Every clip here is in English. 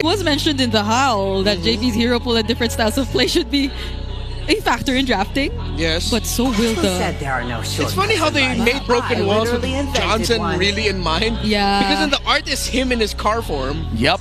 It was mentioned in the howl that JP's hero pool and different styles of play should be a factor in drafting. Yes. But so will Who the... said there are no shortcuts It's funny how they in made life? Broken I Walls with literally invented Johnson one. really in mind. Yeah. Because in the art is him in his car form. Yep.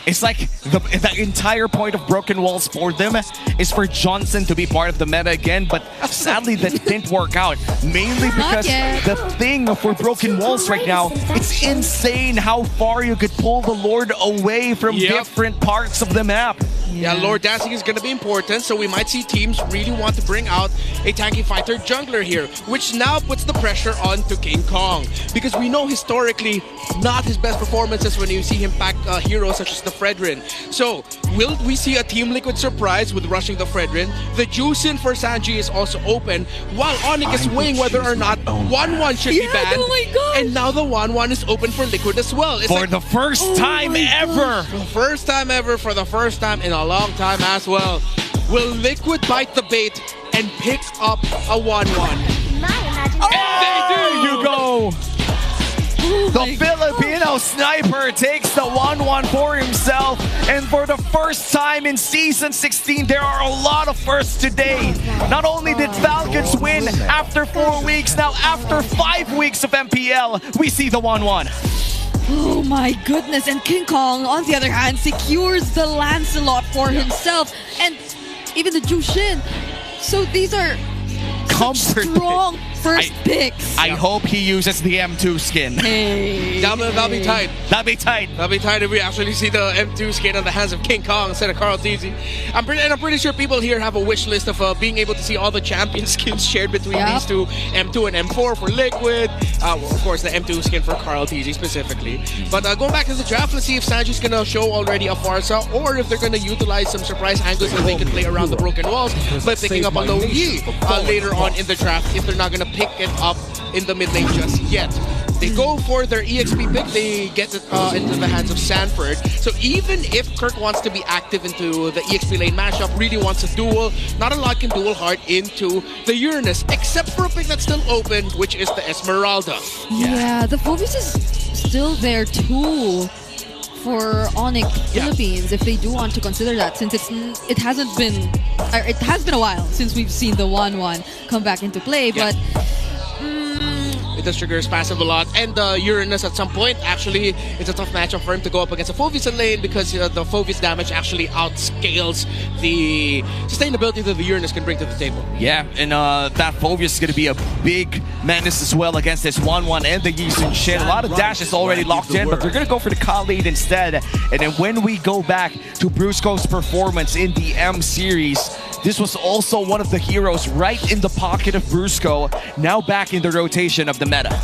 It's like the entire point of Broken Walls for them is for Johnson to be part of the meta again, but sadly that didn't work out. Mainly because the thing for Broken Walls right now, it's insane how far you could pull the Lord away from different parts of the map. Yeah, Lord Dancing is going to be important, so we might see teams really want to bring out a tanky fighter jungler here, which now puts the pressure on to King Kong. Because we know historically, not his best performances when you see him pack heroes such as the Fredrin. So, will we see a Team Liquid surprise with rushing the Fredrin? The Juicin for Sanji is also open, while Onic is weighing whether or not 1-1 should be banned. Oh my God. And now the 1-1 is open for Liquid as well. It's For the first time ever! For the first time ever, for the first time in a long time as well. Will Liquid bite the bait and pick up a 1-1? There you go! The Filipino sniper takes the 1-1 for himself, and for the first time in Season 16, there are a lot of firsts today. Not only did Falcons win after 4 weeks, now after 5 weeks of MPL, we see the 1-1. Oh my goodness, and King Kong, on the other hand, secures the Lancelot for himself, and even the Jushin. So these are strong first picks. I hope he uses the M2 skin. Hey. That'll be tight. That'd be tight. That'll be tight if we actually see the M2 skin on the hands of King Kong instead of KarlTzy. I'm pretty sure people here have a wish list of being able to see all the champion skins shared between these two, M2 and M4 for Liquid. Well, of course, the M2 skin for KarlTzy specifically. But going back to the draft, let's see if Sanji's going to show already a Farsa or if they're going to utilize some surprise angles that they can play around the Broken Walls by picking up a low Yi later on in the draft if they're not going to pick it up in the mid lane just yet. They go for their EXP pick, they get it into the hands of Sanford. So even if Kirk wants to be active into the EXP lane matchup, really wants a duel, not a lot can duel hard into the Uranus, except for a pick that's still open, which is the Esmeralda. Yeah, the focus is still there too for Onic Philippines, if they do want to consider that, since it has been a while since we've seen the 1-1 come back into play, but it does trigger his passive a lot, and Uranus at some point, actually, it's a tough matchup for him to go up against a Phovis in lane because the Phovis damage actually outscales the sustainability that the Uranus can bring to the table. Yeah, and that Phovis is going to be a big menace as well against this 1-1 and the Yisun Shin. A lot of dashes already locked in, but they're going to go for the Khalid instead. And then when we go back to Brusco's performance in the M series, this was also one of the heroes right in the pocket of Brusco, now back in the rotation of the meta.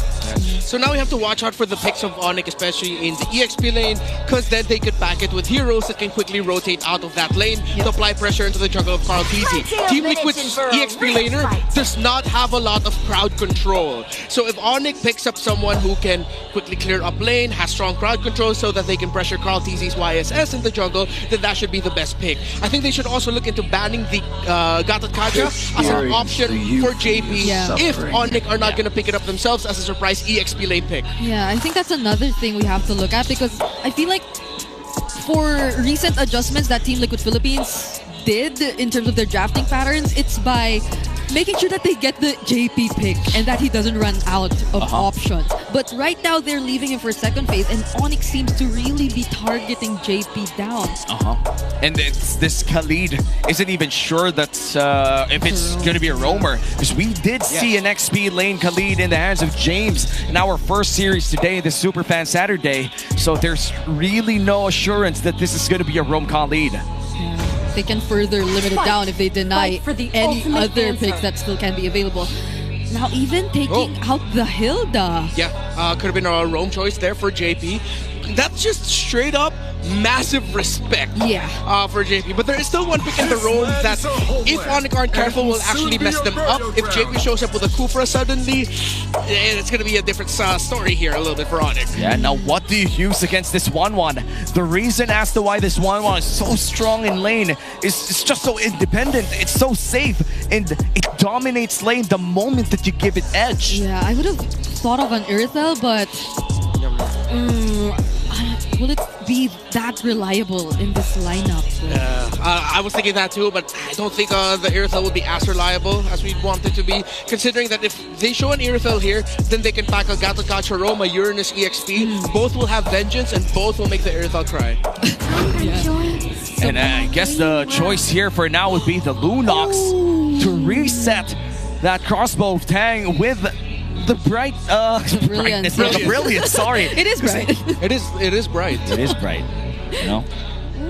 So now we have to watch out for the picks of Onic, especially in the EXP lane, because then they could back it with heroes that can quickly rotate out of that lane to apply pressure into the jungle of KarlTzy. Team Liquid's EXP laner does not have a lot of crowd control. So if Onic picks up someone who can quickly clear up lane, has strong crowd control so that they can pressure KarlTzy's YSS in the jungle, then that should be the best pick. I think they should also look into banning the Gatot Kaja as an option for JP if Onic are not going to pick it up themselves as a surprise EXP lane pick. Yeah, I think that's another thing we have to look at, because I feel like for recent adjustments that Team Liquid Philippines did in terms of their drafting patterns, it's by making sure that they get the JP pick and that he doesn't run out of options. But right now they're leaving him for second phase, and Onic seems to really be targeting JP down. And this Khalid isn't even sure that if it's going to be a roamer, because we did see an XP lane Khalid in the hands of James in our first series today, the Superfan Saturday. So there's really no assurance that this is going to be a roam Khalid. They can further limit it down if they deny any other picks that still can be available. Now even taking out the Hilda. Yeah, could have been a roam choice there for JP. That's just straight up massive respect for JP. But there is still one pick in the roam that, if Onic aren't careful, will actually mess them up. If JP shows up with a Kufra suddenly, it's going to be a different story here a little bit for Onic. Yeah, now what do you use against this 1-1? The reason as to why this 1-1 is so strong in lane is it's just so independent, it's so safe, and it dominates lane the moment that you give it edge. Yeah, I would have thought of an Earthel, but will it be that reliable in this lineup. I was thinking that too, but I don't think the Irithel would be as reliable as we want it to be, considering that if they show an Irithel here, then they can pack a Gatotkacha Roma, Uranus EXP. Both will have Vengeance, and both will make the Irithel cry. And I guess the choice here for now would be the Lunox to reset that crossbow Tang with the bright Brilliance. the brilliance, sorry. It is bright. It is bright. It is bright. You know?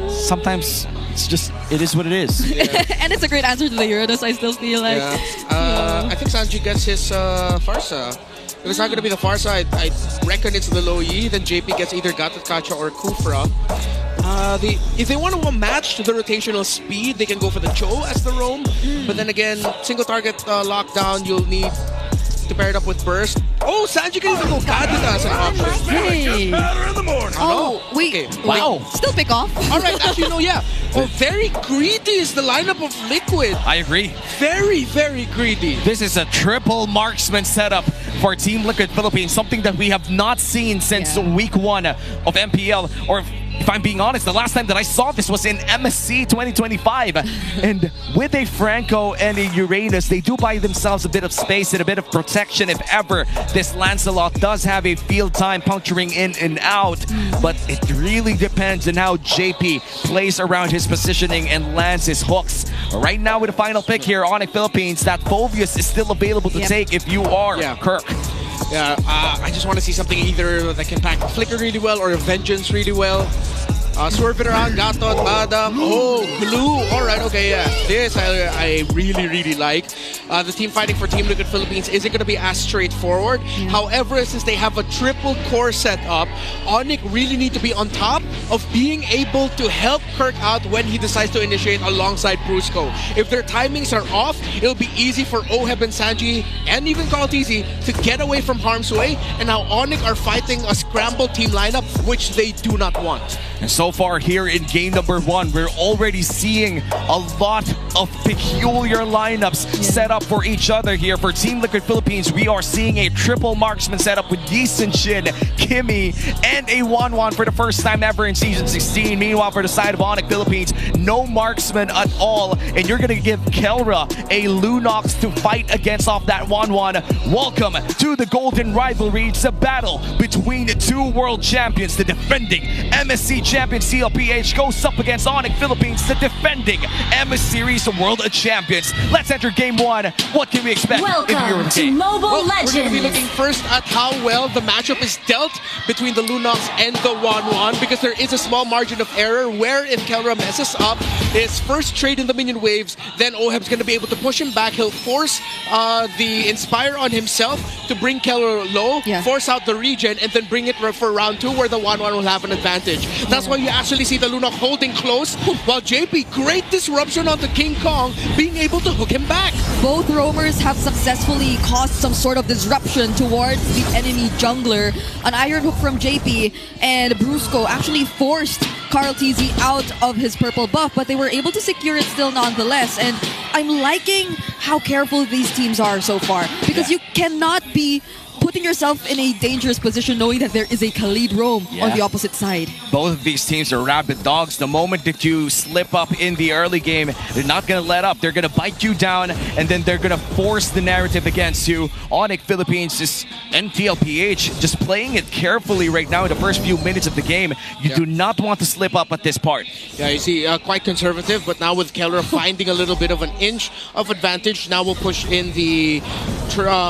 Sometimes it's just, it is what it is. Yeah. And it's a great answer to the Uranus, I still feel like. I think Sanji gets his Farsa. If it's not going to be the Farsa, I reckon it's the Low Yi. Then JP gets either Gatotkacha or Kufra. If they want to match the rotational speed, they can go for the Cho as the roam. But then again, single target lockdown, you'll need to pair it up with Burst. Oh, Sanji can even go Kadita as an option. Hey. Oh, wait. Okay. Wow. Still pick off. All right, actually, no, yeah. Oh, very greedy is the lineup of Liquid. I agree. Very, very greedy. This is a triple marksman setup for Team Liquid Philippines, something that we have not seen since week 1 of MPL, or if I'm being honest, the last time that I saw this was in MSC 2025. And with a Franco and a Uranus, they do buy themselves a bit of space and a bit of protection if ever this Lancelot does have a field time puncturing in and out. But it really depends on how JP plays around his positioning and lands his hooks. Right now with the final pick here, Onic Philippines, that Phoveus is still available to take if you are Kirk. Yeah, I just want to see something either that can pack Flicker really well or Vengeance really well. Swerve it around, Gatot, Adam, oh, Glue, alright, okay, yeah. This I really, really like. The team fighting for Team Liquid Philippines isn't going to be as straightforward. However, since they have a triple core set up, Onic really need to be on top of being able to help Kirk out when he decides to initiate alongside Brusco. If their timings are off, it'll be easy for Oheb and Sanji, and even Carl TZ, to get away from harm's way, and now Onic are fighting a scrambled team lineup, which they do not want. And so far here in game number 1, we're already seeing a lot of peculiar lineups set up for each other here. For Team Liquid Philippines, we are seeing a triple marksman setup with Yisun Shin, Kimmy, and a Wanwan for the first time ever in Season 16. Meanwhile, for the side of Onic Philippines, no marksman at all. And you're going to give Kelra a Lunox to fight against off that Wanwan. Welcome to the Golden Rivalry. It's a battle between the two world champions, the defending MSC champion Tlph goes up against Onic Philippines, the defending MS Series World Champions. Let's enter game 1. What can we expect if you're in the game? Mobile Legends. We're going to be looking first at how well the matchup is dealt between the Lunox and the Wanwan, because there is a small margin of error where if Kelra messes up his first trade in the minion waves, then Oheb's going to be able to push him back. He'll force the Inspire on himself to bring Kelra low, force out the regen, and then bring it for round 2 where the Wanwan will have an advantage. That's why you actually see the Lunox holding close, while JP, great disruption onto King Kong, being able to hook him back. Both roamers have successfully caused some sort of disruption towards the enemy jungler. An Iron Hook from JP and Brusco actually forced Carl TZ out of his purple buff, but they were able to secure it still nonetheless. And I'm liking how careful these teams are so far, because you cannot be putting yourself in a dangerous position knowing that there is a Khalid roam on the opposite side. Both of these teams are rabid dogs. The moment that you slip up in the early game, they're not going to let up. They're going to bite you down, and then they're going to force the narrative against you. Onic Philippines and Tlph just playing it carefully right now in the first few minutes of the game. You do not want to slip up at this part. Yeah, you see, quite conservative, but now with Kelra finding a little bit of an inch of advantage, now we'll push in the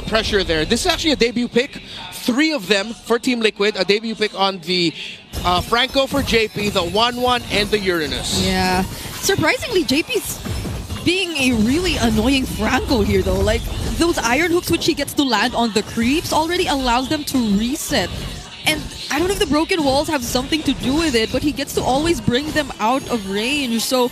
pressure there. This is actually a debut pick. 3 of them for Team Liquid. A debut pick on the Franco for JP, the Wanwan, and the Uranus. Yeah. Surprisingly, JP's being a really annoying Franco here though. Like, those Iron Hooks which he gets to land on the creeps already allows them to reset. And I don't know if the broken walls have something to do with it, but he gets to always bring them out of range. So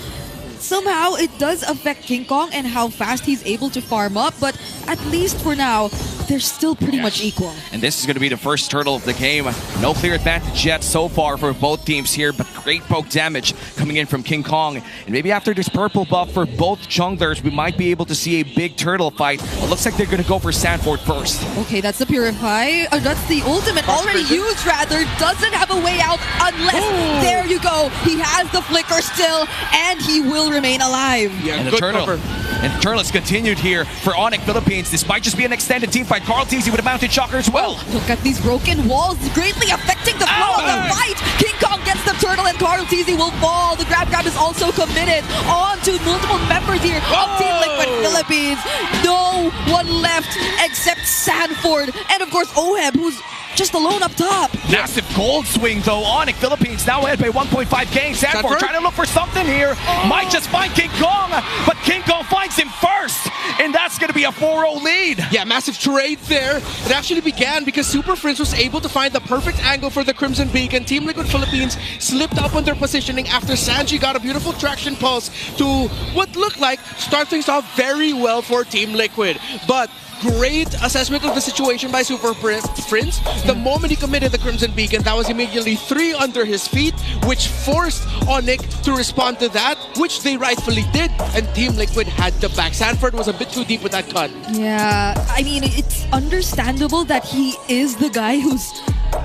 somehow it does affect King Kong and how fast he's able to farm up, but at least for now, they're still pretty much equal. And this is going to be the first turtle of the game. No clear advantage yet so far for both teams here, but great poke damage coming in from King Kong. And maybe after this purple buff for both junglers, we might be able to see a big turtle fight. It looks like they're going to go for Sanford first. Okay, that's the Purify. That's the ultimate already used, rather. Doesn't have a way out unless, there you go. He has the flicker still, and he will remain alive. Yeah, and the good turtle. cover. And the turtle is continued here for Onic Philippines. This might just be an extended team fight. Carl Tlph with a mounted shocker as well. Look at these broken walls, greatly affecting the flow of the fight. King Kong gets the turtle and Carl Tlph will fall. The grab is also committed on to multiple members here of Team Liquid Philippines. No one left except Sanford and of course Oheb, who's just alone up top. Massive gold swing though. Onic Philippines now ahead by 1.5k. Sanford trying to look for something here. Might just find King Kong, but King Kong finds him first. And that's going to be a 4-0 lead. Yeah, massive trade there. It actually began because Super Prince was able to find the perfect angle for the Crimson Beacon. Team Liquid Philippines slipped up on their positioning after Sanji got a beautiful traction pulse to what looked like start things off very well for Team Liquid. But great assessment of the situation by Super Prince. The moment he committed the Crimson Beacon, that was immediately 3 under his feet, which forced Onic to respond to that, which they rightfully did, and Team Liquid had to back. Sanford was a bit too deep with that cut. Yeah, I mean, it's understandable that he is the guy who's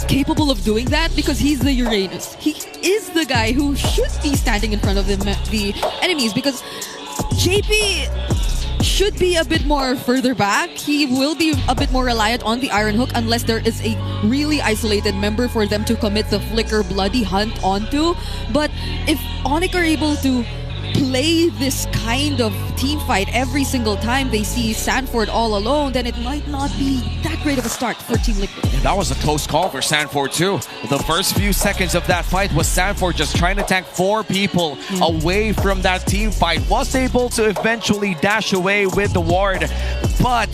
capable of doing that because he's the Uranus. He is the guy who should be standing in front of the enemies because JP should be a bit more further back. He will be a bit more reliant on the Iron Hook unless there is a really isolated member for them to commit the Flicker Bloody Hunt onto. But if Onic are able to play this kind of team fight every single time they see Sanford all alone, then it might not be that great of a start for Team Liquid. And that was a close call for Sanford too. The first few seconds of that fight was Sanford just trying to tank 4 people away from that team fight. Was able to eventually dash away with the ward, but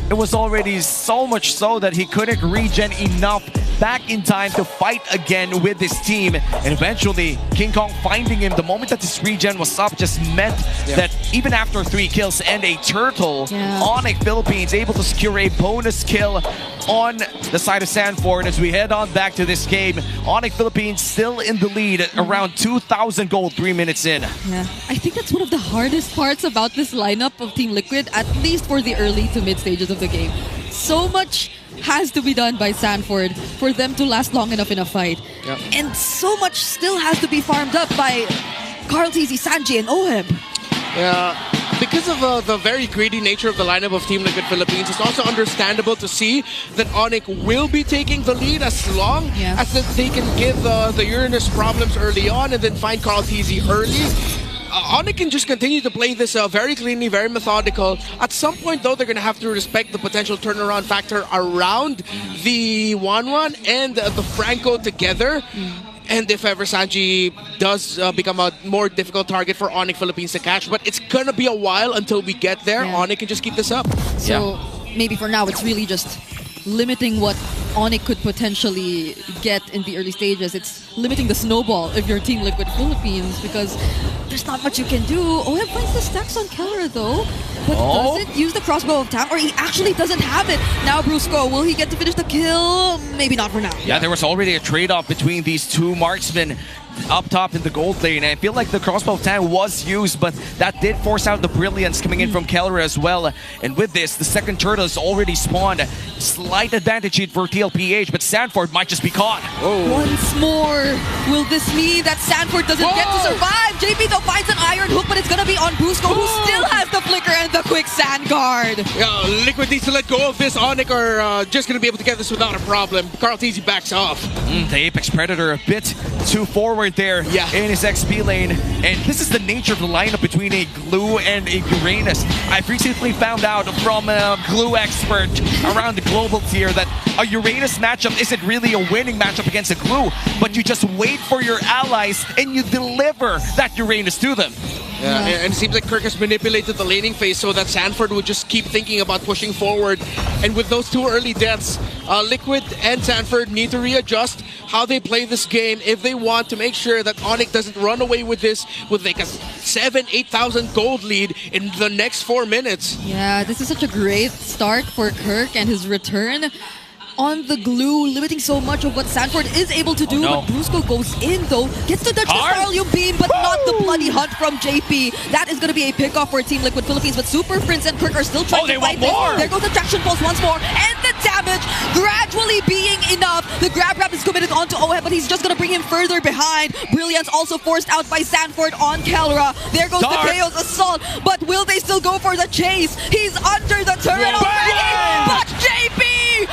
it was already so much so that he couldn't regen enough back in time to fight again with this team. And eventually, King Kong finding him the moment that this regen was up just meant that even after 3 kills and a turtle, Onic Philippines able to secure a bonus kill on the side of Sanford. As we head on back to this game, Onic Philippines still in the lead at around 2,000 gold 3 minutes in. Yeah, I think that's one of the hardest parts about this lineup of Team Liquid, at least for the early to mid stages of the game. So much has to be done by Sanford for them to last long enough in a fight. And so much still has to be farmed up by Carl Tlph, Sanji, and Oheb. Yeah. Because of the very greedy nature of the lineup of Team Liquid Philippines, it's also understandable to see that Onic will be taking the lead as long as that they can give the Uranus problems early on and then find Carl Tlph early. Onic can just continue to play this very cleanly, very methodical. At some point, though, they're going to have to respect the potential turnaround factor around the 1-1 and the Franco together. And if ever Sanji does become a more difficult target for Onic Philippines to catch, but it's going to be a while until we get there. Onic can just keep this up. So maybe for now, it's really just limiting what Onic could potentially get in the early stages. It's limiting the snowball if you're Team Liquid Philippines because there's not much you can do. Oheb finds the stacks on Keller though, but doesn't use the crossbow of time, or he actually doesn't have it. Now Brusco, will he get to finish the kill? Maybe not for now. Yeah, there was already a trade-off between these 2 marksmen up top in the gold lane. And I feel like the crossbow of time was used, but that did force out the brilliance coming in from Keller as well. And with this, the second turtle is already spawned. Slight advantage here for Tlph, but Sanford might just be caught. Once more, will this mean that Sanford doesn't get to survive? JP though finds an Iron Hook, but it's gonna be on Brusco, who still has the flicker and the quick sand guard. Liquid needs to let go of this. Onic are just going to be able to get this without a problem. Carl Tlph backs off. The Apex Predator a bit too forward there in his XP lane. And this is the nature of the lineup between a Glue and a Uranus. I've recently found out from a Glue expert around the global tier that a Uranus matchup isn't really a winning matchup against a Glue, but you just wait for your allies and you deliver that Uranus to them. And it seems like Kirk has manipulated the laning phase so that Sanford would just keep thinking about pushing forward. And with those 2 early deaths, Liquid and Sanford need to readjust how they play this game if they want to make sure that Onic doesn't run away with this with like a 7,000-8,000 gold lead in the next 4 minutes. Yeah, this is such a great start for Kirk and his return on the glue, limiting so much of what Sanford is able to do. But Brusco goes in though, gets to dodge the Starlium Beam, but not the bloody hunt from JP. That is going to be a pickoff for Team Liquid Philippines, but Super Prince and Kirk are still trying to fight this. There goes the Traction Pulse once more, and the damage gradually being enough. The grab is committed onto Oheb, but he's just going to bring him further behind. Brilliance also forced out by Sanford on Kelra. There goes the Chaos Assault, but will they still go for the chase? He's under the turret already, but JP,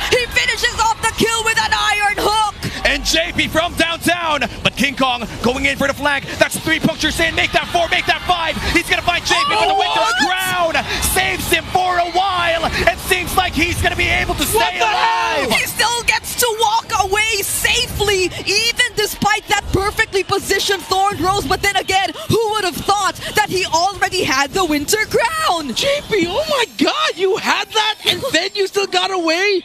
he finishes off the kill with an iron hook. And JP from downtown, but King Kong going in for the flank. That's 3 punctures in, make that 4, make that 5. He's gonna find JP with the Winter's Crown. Saves him for a while. It seems like he's gonna be able to stay alive. He still gets to walk away safely, even despite that perfectly positioned Thorn Rose. But then again, who would have thought that he already had the Winter Crown? JP, oh my god, you had that and then you still got away?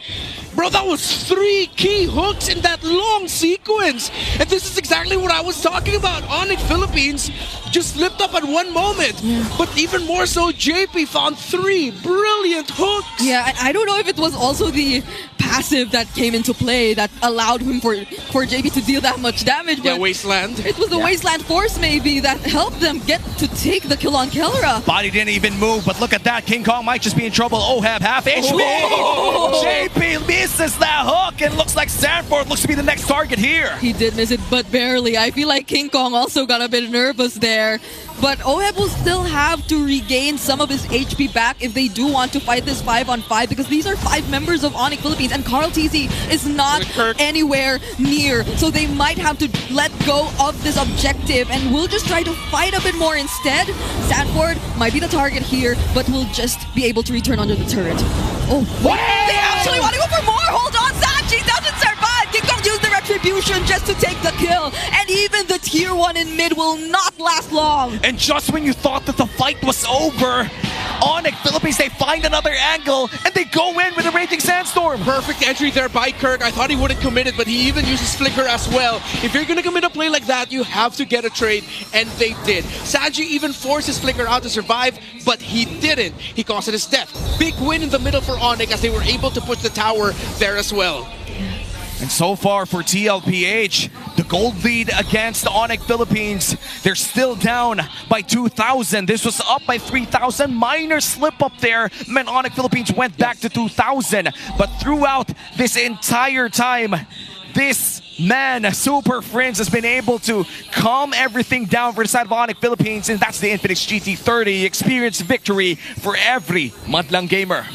Bro, that was 3 key hooks in that long sequence. And this is exactly what I was talking about. Onic Philippines just slipped up at one moment. But even more so, JP found 3 brilliant hooks. Yeah, and I don't know if it was also the passive that came into play that allowed him for JP to deal that much damage. But yeah, Wasteland. It was the Wasteland Force maybe that helped them get to take the kill on Kelra. Body didn't even move, but look at that. King Kong might just be in trouble. Oheb half HP. JP misses that hook, and looks like Sanford looks to be the next target here. He did miss it, but barely. I feel like King Kong also got a bit nervous there. But Oheb will still have to regain some of his HP back if they do want to fight this 5-on-5, because these are 5 members of Onic Philippines and Carl TZ is not anywhere near. So they might have to let go of this objective and we'll just try to fight a bit more instead. Sanford might be the target here, but will just be able to return under the turret. Oh, wait, they actually want to go for more! Hold on, Sanji doesn't survive! King Kong used the Retribution just to take the kill, and even the tier 1 in mid will not last long. And just when you thought that the fight was over, Onic Philippines, they find another angle, and they go in with a Raging Sandstorm. Perfect entry there by Kirk. I thought he wouldn't commit it, but he even uses Flicker as well. If you're gonna commit a play like that, you have to get a trade, and they did. Sanji even forces Flicker out to survive, but he didn't. He caused his death. Big win in the middle for Onic as they were able to push the tower there as well. And so far for Tlph, the gold lead against Onic Philippines, they're still down by 2,000. This was up by 3,000. Minor slip up there meant Onic Philippines went back to 2,000. But throughout this entire time, this man, Super Prince, has been able to calm everything down for the side of Onic Philippines, and that's the Infinix GT30 experience victory for every Madlang gamer.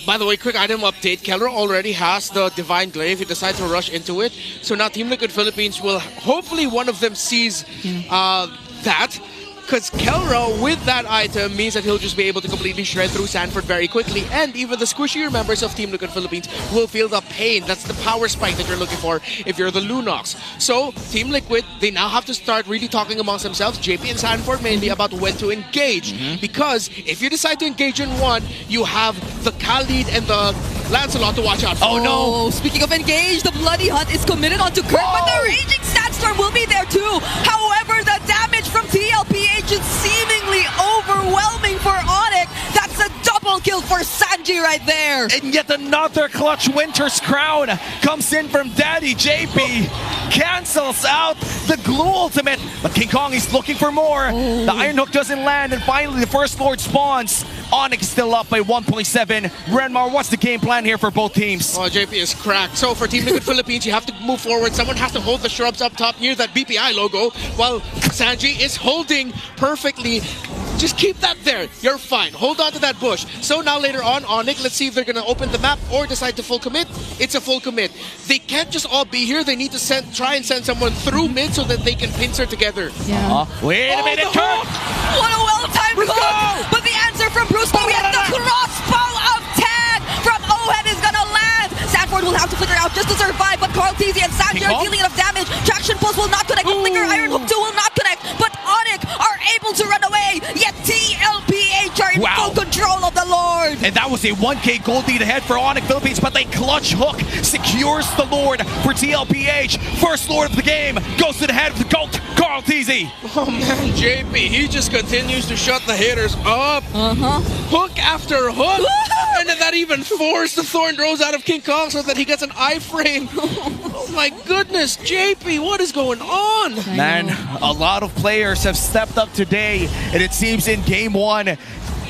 By the way, quick item update. Kelra already has the Divine Glaive. He decides to rush into it. So now Team Liquid Philippines will, hopefully one of them sees that. Because Kelra, with that item, means that he'll just be able to completely shred through Sanford very quickly. And even the squishier members of Team Liquid Philippines will feel the pain. That's the power spike that you're looking for if you're the Lunox. So, Team Liquid, they now have to start really talking amongst themselves, JP and Sanford mainly, about when to engage. Because if you decide to engage in one, you have the Khalid and the Lancelot to watch out for. Oh no! Speaking of engage, the Bloody Hunt is committed onto Kirk, but the Raging Sandstorm will be there too. However, the damage from Tlph is seemingly overwhelming for Onic. That's a double kill for Sanji right there. And yet another clutch Winter's Crown comes in from Daddy JP. Cancels out the glue ultimate, but King Kong is looking for more. The Iron Hook doesn't land, and finally the First Lord spawns. Onic is still up by 1.7. Renmar, what's the game plan here for both teams? Oh, JP is cracked. So for Team Liquid Philippines, you have to move forward. Someone has to hold the shrubs up top near that BPI logo, while Sanji is holding perfectly. Just keep that there. You're fine. Hold on to that bush. So now later on, Onic, let's see if they're going to open the map or decide to full commit. It's a full commit. They can't just all be here. They need to try and send someone through mid so that they can pincer together. Yeah. Wait a minute, Kirk! What a well-timed hook! But the answer from Brusco, we have the crossbow of tag from Oheb is going to land. Sanford will have to flicker out just to survive, but Carl TZ and Sanji are dealing enough damage. Traction Pulse will not connect. The Flicker Iron Hook 2 will not connect, but Onic are able to run away. was a 1K gold lead ahead for Onic Philippines, but they clutch hook secures the Lord for Tlph. First Lord of the game goes to the head of the GOAT, Tlph. Oh man, JP, he just continues to shut the hitters up. Hook after hook. And then that even forced the Thorn Rose out of King Kong so that he gets an iframe. Oh my goodness, JP, what is going on? Man, a lot of players have stepped up today, and it seems in game one,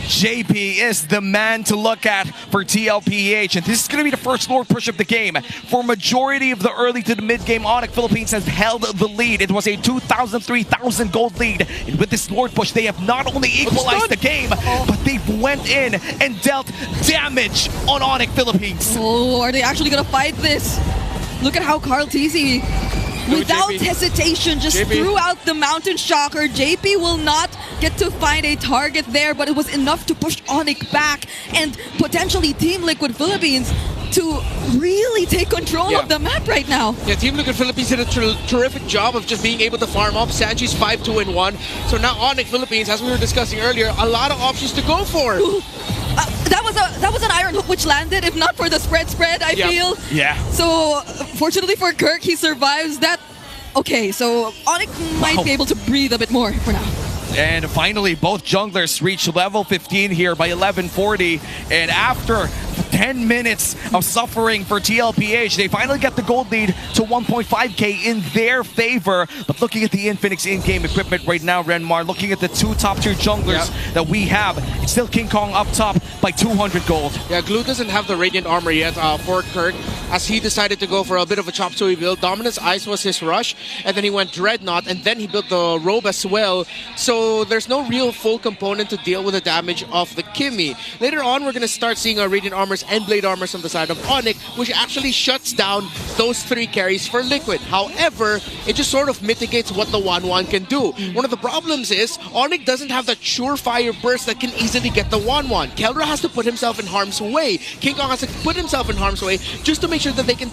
JP is the man to look at for Tlph, and this is going to be the first Lord push of the game. For majority of the early to the mid game, Onic Philippines has held the lead. It was a 2,000, 3,000 gold lead, and with this Lord push, they have not only equalized the game, but they've went in and dealt damage on Onic Philippines. Oh, are they actually going to fight this? Look at how Tlph, without hesitation, just threw out the Mountain Shocker. JP will not get to find a target there, but it was enough to push Onic back and potentially Team Liquid Philippines to really take control of the map right now. Yeah, Team Liquid Philippines did a terrific job of just being able to farm up. Sanji's 5-2-1. So now Onic Philippines, as we were discussing earlier, a lot of options to go for. That was an Iron Hook which landed, if not for the spread, I feel. Yeah. So, fortunately for Kirk, he survives that. Okay, so Onic might be able to breathe a bit more for now. And finally, both junglers reach level 15 here by 11:40. And after 10 minutes of suffering for Tlph, they finally get the gold lead to 1.5k in their favor. But looking at the Infinix in-game equipment right now, Renmar, looking at the two top-tier junglers that we have, it's still King Kong up top by 200 gold. Yeah, Glue doesn't have the Radiant Armor yet for Kirk, as he decided to go for a bit of a chop suey build. Dominance Ice was his rush, and then he went Dreadnought, and then he built the robe as well. So there's no real full component to deal with the damage of the Kimmy. Later on, we're going to start seeing Radiant Armors and Blade Armors on the side of Onic, which actually shuts down those 3 carries for Liquid. However, it just sort of mitigates what the 1-1 can do. One of the problems is Onic doesn't have that surefire burst that can easily get the 1-1. Kelra has to put himself in harm's way. King Kong has to put himself in harm's way just to make sure that they can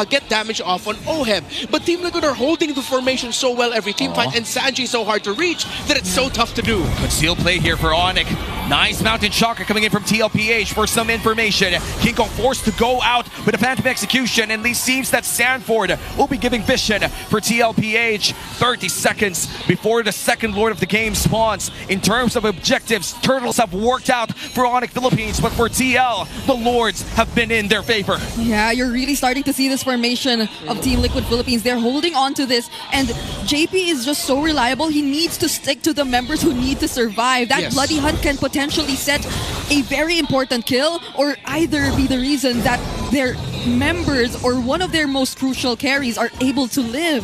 get damage off on Ohem. But Team Liquid are holding the formation so well every team fight, and Sanji so hard to reach that it's so tough to do. Good seal play here for Onic. Nice Mountain Shocker coming in from Tlph for some information. King Kong forced to go out with a Phantom Execution, and it seems that Sanford will be giving vision for Tlph 30 seconds before the second Lord of the game spawns. In terms of objectives, Turtles have worked out for Onic Philippines, but for TL, the Lords have been in their favor. Yeah, you're really starting to see this formation of Team Liquid Philippines. They're holding on to this, and JP is just so reliable. He needs to stick to the members who need to survive. That Bloody Hunt can potentially set a very important kill, or either be the reason that their members or one of their most crucial carries are able to live.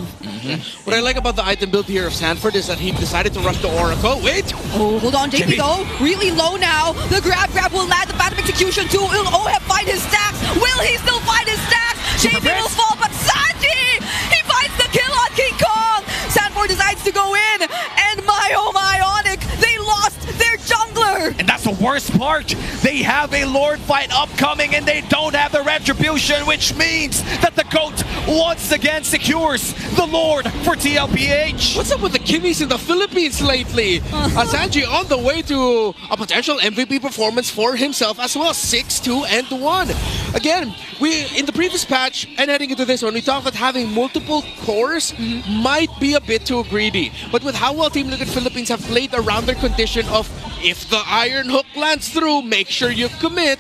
What I like about the item build here of Sanford is that he decided to rush the Oracle. Wait! Oh, hold on, JP though. Really low now. The grab will land. The Phantom Execution too. Will Ohem find his stacks? Will he still find his stacks? JP will fall, but Sanji! He finds the kill on King Kong! Sanford decides to go in, and my oh my, Onic, they lost their jungler! And that's the worst part. They have a Lord fight upcoming, and they don't have the retribution, which means that the GOAT once again secures the Lord for Tlph. What's up with the Kimmies in the Philippines lately? Sanji on the way to a potential MVP performance for himself as well. 6-2-1. Again, we in the previous patch and heading into this one, we talked about having multiple cores might be a bit too greedy. But with how well Team Liquid Philippines have played around their condition of if the Iron Hook lands through, make sure you commit,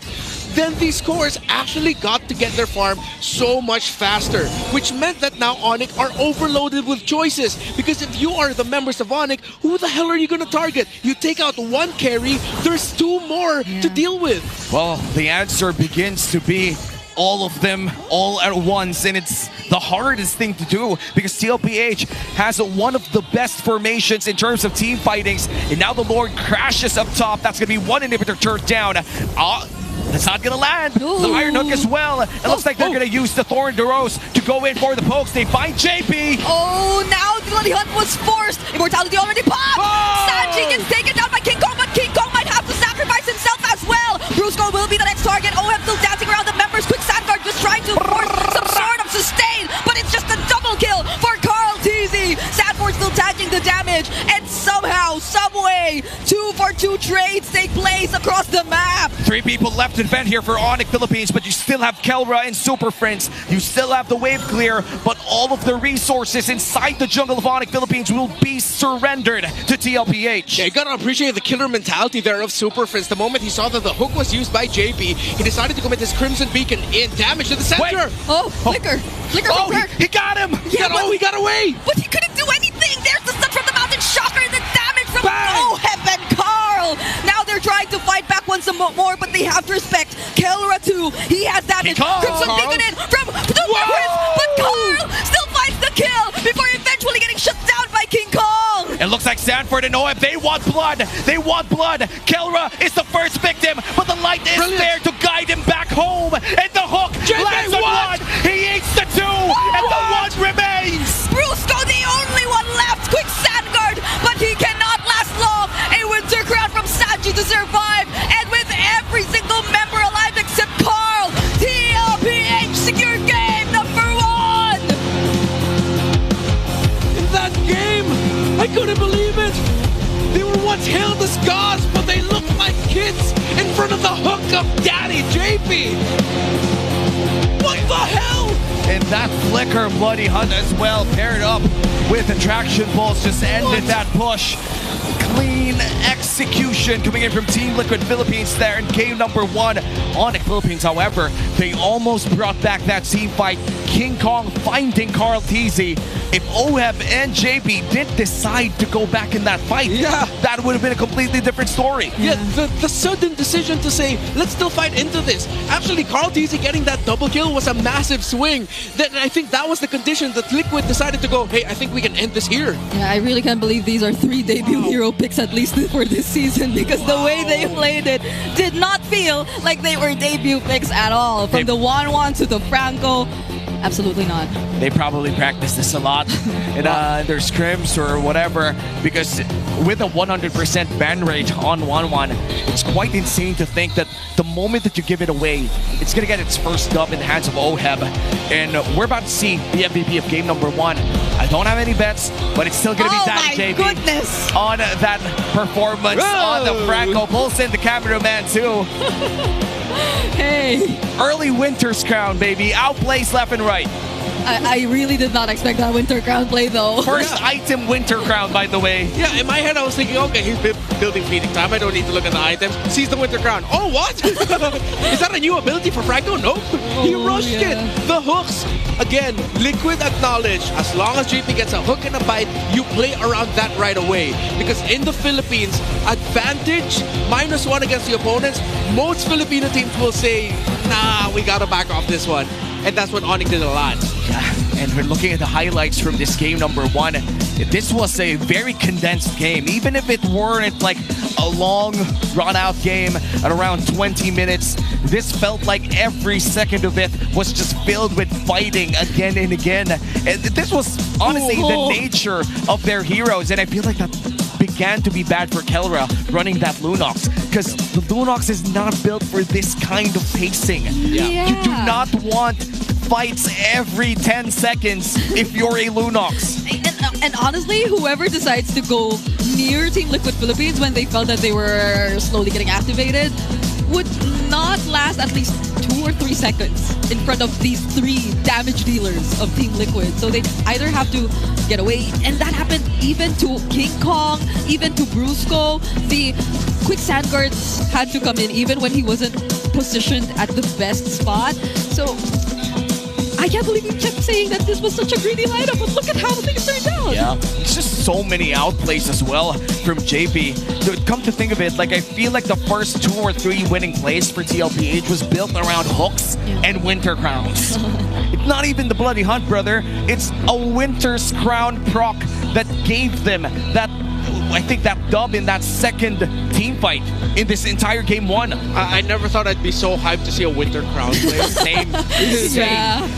then these cores actually got to get their farm so much faster, which meant that now Onic are overloaded with choices. Because if you are the members of Onic, who the hell are you going to target? You take out one carry, there's 2 more to deal with. Well, the answer begins to be all of them all at once, and it's the hardest thing to do because Tlph has one of the best formations in terms of team fightings, and now the Lord crashes up top. That's going to be one inhibitor turned down. That's not going to land. The Iron Hook as well. It looks like they're going to use the Thorn Rose to go in for the pokes. They find JP. Oh, now the Bloody Hunt was forced. Immortality already popped. Sanji gets taken down by King Kong, but King Kong might have to sacrifice himself as well. Brusco will be the next target. Ohem still dancing around the members. Quick Sandguard just trying to force some sort of sustain, but it's just a double kill for Tlph. Sanford still taking the damage, and somehow, someway, away. 2 for 2 trades take place across the map. 3 people left to defend here for Onic Philippines, but you still have Kelra and Super Friends. You still have the wave clear, but all of the resources inside the jungle of Onic Philippines will be surrendered to Tlph. Yeah, you gotta appreciate the killer mentality there of Super Friends. The moment he saw that the hook was used by JP, he decided to commit his Crimson Beacon in damage to the center. Wait. Oh, Flicker. Flicker from Kirk. He got him! He got away! But he couldn't do anything. There's the stun from the Mountain Shocker and the damage from Bang! Oheb and Carl. Now they're trying to fight back once more, but they have to respect Kelra too. He has damage. Crimson Beacon in from Super Prince, but Carl still finds the kill before eventually getting shut down by King Kong. It looks like Sanford and Oheb, they want blood. They want blood. Kelra is the first victim, but the light is there to guide him back home. And the hook lands on one. He eats the 2, and the 1 remains. Brusco, the only one left. Quick Sandguard, but he cannot last long. A Winter Crown from Sanji to survive. And with every single member alive except Carl, Tlph secure game number 1. In that game, I couldn't believe it. They were once hailed as gods, but they looked like kids in front of the hook of Daddy JP. What the hell? And that Flicker Bloody Hunt as well, paired up with Attraction Pulse, just ended that push. Clean execution coming in from Team Liquid Philippines there in game number 1. Onic Philippines, however, they almost brought back that team fight. King Kong finding Carl TZ. If Oheb and JP did decide to go back in that fight, that would have been a completely different story. Yeah, the sudden decision to say, let's still fight into this. Actually, Carl TZ getting that double kill was a massive swing. I think that was the condition that Liquid decided to go, hey, I think we can end this here. Yeah, I really can't believe these are 3 debut hero picks at least for this season, because the way they played it did not feel like they were debut picks at all. From the 1-1 to the Franco, absolutely not. They probably practice this a lot in their scrims or whatever, because with a 100% ban rate on 1-1, it's quite insane to think that the moment that you give it away, it's going to get its first dub in the hands of Oheb. And we're about to see the MVP of game number 1. I don't have any bets, but it's still going to be Daddy JP goodness. on that performance on the Franco. Pulls in the cameraman too. Hey. Early Winter's Crown, baby. Outplays left and right. I really did not expect that Winter Crown play though. First item Winter Crown, by the way. Yeah, in my head I was thinking, okay, he's building Feeding Time. I don't need to look at the items. Sees the Winter Crown. Oh, what? Is that a new ability for Franco? No. He rushed it. The hooks. Again, Liquid acknowledged, as long as JP gets a hook and a bite, you play around that right away. Because in the Philippines, advantage -1 against the opponents, most Filipino teams will say, nah, we gotta back off this one. And that's what Onic did a lot. Yeah, and we're looking at the highlights from this game number 1. This was a very condensed game. Even if it weren't like a long, drawn-out game at around 20 minutes, this felt like every second of it was just filled with fighting again and again. And this was honestly the nature of their heroes, and I feel like that began to be bad for Kelra running that Lunox, because the Lunox is not built for this kind of pacing. You do not want fights every 10 seconds if you're a Lunox. And honestly, whoever decides to go near Team Liquid Philippines when they felt that they were slowly getting activated would not last at least 2 or 3 seconds in front of these 3 damage dealers of Team Liquid. So they either have to get away, and that happened even to King Kong, even to Brusco. The quick Sandguards had to come in even when he wasn't positioned at the best spot. So I can't believe he kept saying that this was such a greedy lineup, but look at how things turned out. Yeah, it's just so many outplays as well from JP. So come to think of it, like I feel like the first 2 or 3 winning plays for Tlph was built around hooks and Winter Crowns. It's not even the Bloody Hunt, brother. It's a Winter's Crown proc that gave them that, I think, that dub in that second team fight in this entire game 1. I never thought I'd be so hyped to see a Winter Crown play. Same.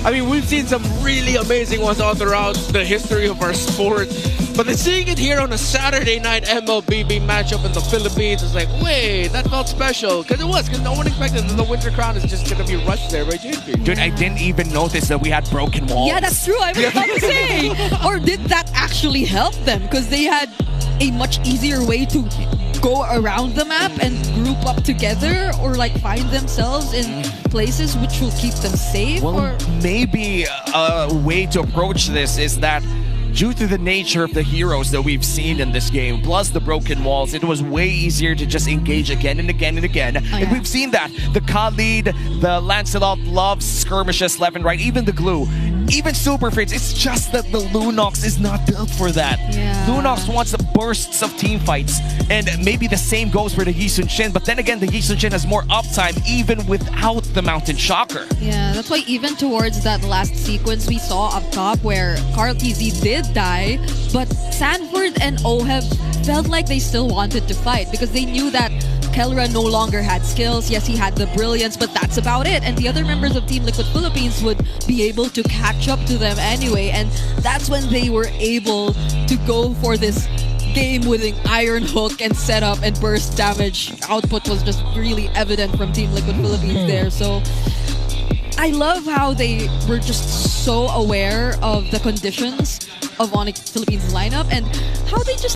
I mean, we've seen some really amazing ones all throughout the history of our sport. But then seeing it here on a Saturday night MLBB matchup in the Philippines is like, wait, that felt special. Because it was, because no one expected that the Winter Crown is just going to be rushed there by JP. Dude, I didn't even notice that we had broken walls. Yeah, that's true. I was about to say. Or did that actually help them? Because they had a much easier way to go around the map and group up together, or like find themselves in places which will keep them safe? Well, or maybe a way to approach this is that due to the nature of the heroes that we've seen in this game, plus the broken walls, it was way easier to just engage again and again and again. And we've seen that. The Khalid, the Lancelot loves skirmishes left and right, even the glue. Even Super Fritz, it's just that the Lunox is not built for that. Yeah. Lunox wants bursts of team fights, and maybe the same goes for the Yisun Shin, but then again, the Yisun Shin has more uptime even without the Mountain Shocker. yeah, that's why even towards that last sequence we saw up top where Carl TZ did die, but Sanford and Oheb felt like they still wanted to fight because they knew that Kelra no longer had skills. Yes, he had the brilliance, but that's about it. And the other members of Team Liquid Philippines would be able to catch up to them anyway. And that's when they were able to go for this game-winning Iron Hook and setup and burst damage. Output was just really evident from Team Liquid Philippines there. So I love how they were just so aware of the conditions of Onic Philippines lineup and how they just